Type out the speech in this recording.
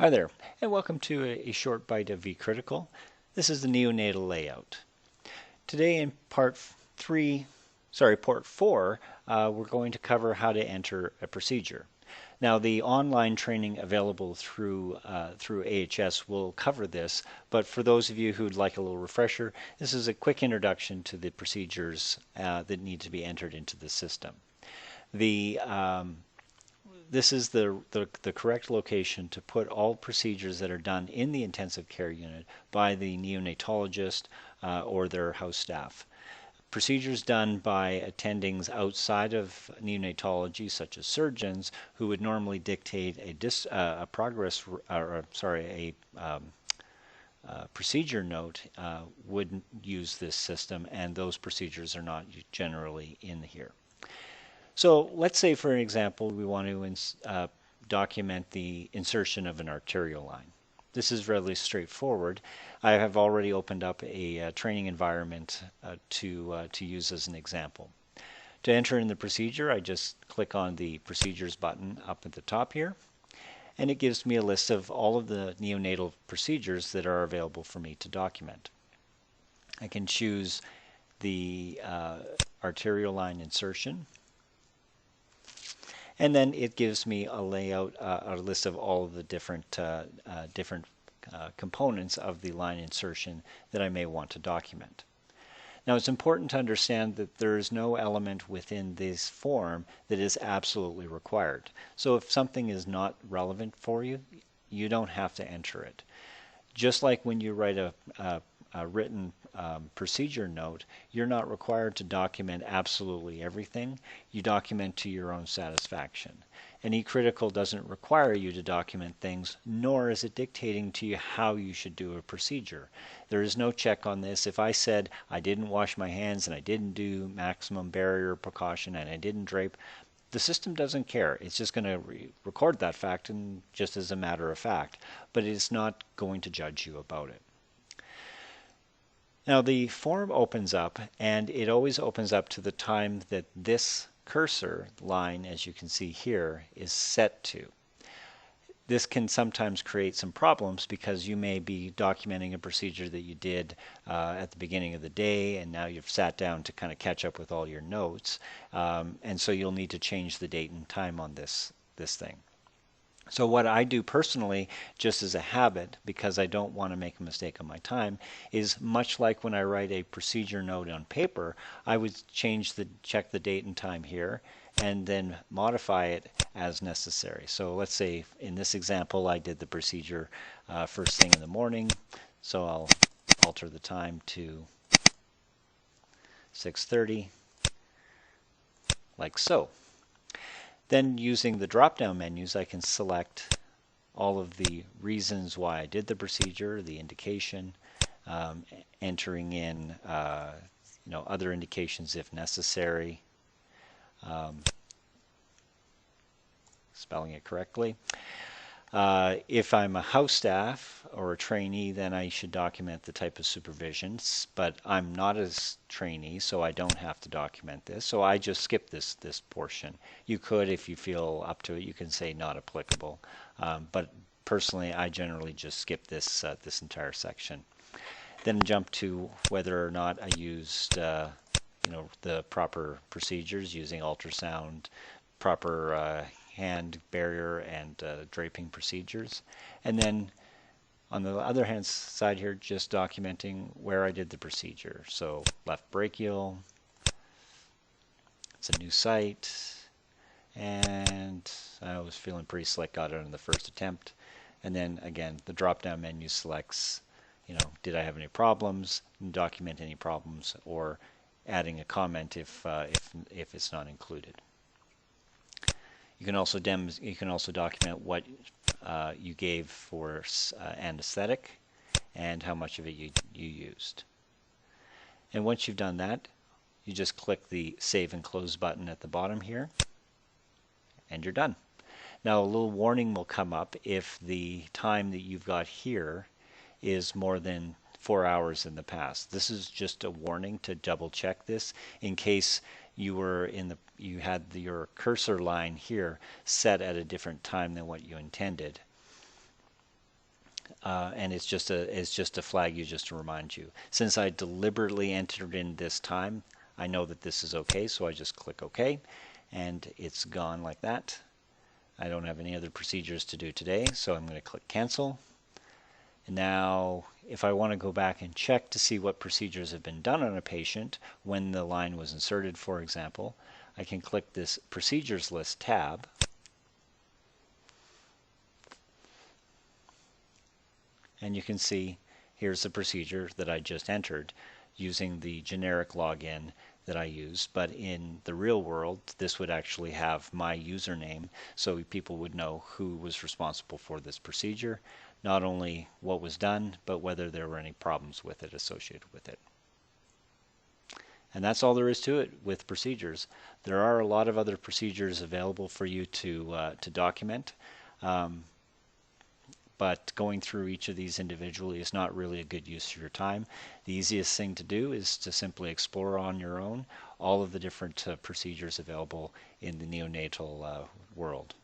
Hi there, and welcome to a short bite of eCritical. This is the neonatal layout. Today in part 4, we're going to cover how to enter a procedure. Now, the online training available through AHS will cover this, but for those of you who'd like a little refresher, this is a quick introduction to the procedures that need to be entered into the system. This is the correct location to put all procedures that are done in the intensive care unit by the neonatologist or their house staff. Procedures done by attendings outside of neonatology, such as surgeons, who would normally dictate a procedure note, wouldn't use this system, and those procedures are not generally in here. So let's say, for example, we want to document the insertion of an arterial line. This is relatively straightforward. I have already opened up a training environment to use as an example. To enter in the procedure, I just click on the Procedures button up at the top here, and it gives me a list of all of the neonatal procedures that are available for me to document. I can choose the arterial line insertion, and then it gives me a layout, a list of all of the different components of the line insertion that I may want to document. Now, it's important to understand that there is no element within this form that is absolutely required. So if something is not relevant for you, you don't have to enter it. Just like when you write a written procedure note, you're not required to document absolutely everything. You document to your own satisfaction. And eCritical doesn't require you to document things, nor is it dictating to you how you should do a procedure. There is no check on this. If I said I didn't wash my hands and I didn't do maximum barrier precaution and I didn't drape, the system doesn't care. It's just going to record that fact and just as a matter of fact, but it's not going to judge you about it. Now the form opens up, and it always opens up to the time that this cursor line, as you can see here, is set to. This can sometimes create some problems because you may be documenting a procedure that you did at the beginning of the day, and now you've sat down to kind of catch up with all your notes, and so you'll need to change the date and time on this thing. So what I do personally, just as a habit, because I don't want to make a mistake on my time, is much like when I write a procedure note on paper, I would check the date and time here, and then modify it as necessary. So let's say in this example I did the procedure first thing in the morning, so I'll alter the time to 6:30, like so. Then using the drop-down menus, I can select all of the reasons why I did the procedure, the indication, entering in other indications if necessary, spelling it correctly. If I'm a house staff or a trainee, then I should document the type of supervision, but I'm not a trainee, so I don't have to document this, so I just skip this portion. You could, if you feel up to it, you can say not applicable, but personally I generally just skip this entire section. Then jump to whether or not I used the proper procedures using ultrasound, proper hand barrier and draping procedures, and then on the other hand side here, just documenting where I did the procedure. So left brachial, it's a new site, and I was feeling pretty slick, got it on the first attempt. And then again, the drop-down menu selects, did I have any problems, document any problems, or adding a comment if it's not included. You can also document what you gave for anesthetic and how much of it you used. And once you've done that, you just click the Save and Close button at the bottom here, and you're done. Now a little warning will come up if the time that you've got here is more than 4 hours in the past. This is just a warning to double check this in case you had your cursor line here set at a different time than what you intended. and it's just a flag you just to remind you. Since I deliberately entered in this time, I know that this is okay, so I just click OK, and it's gone like that. I don't have any other procedures to do today, so I'm going to click Cancel. And now, if I want to go back and check to see what procedures have been done on a patient when the line was inserted, for example, I can click this Procedures List tab. And you can see here's the procedure that I just entered using the generic login that I use. But in the real world, this would actually have my username, so people would know who was responsible for this procedure, not only what was done, but whether there were any problems with it associated with it. And that's all there is to it with procedures. There are a lot of other procedures available for you to document. But going through each of these individually is not really a good use of your time. The easiest thing to do is to simply explore on your own all of the different procedures available in the neonatal world.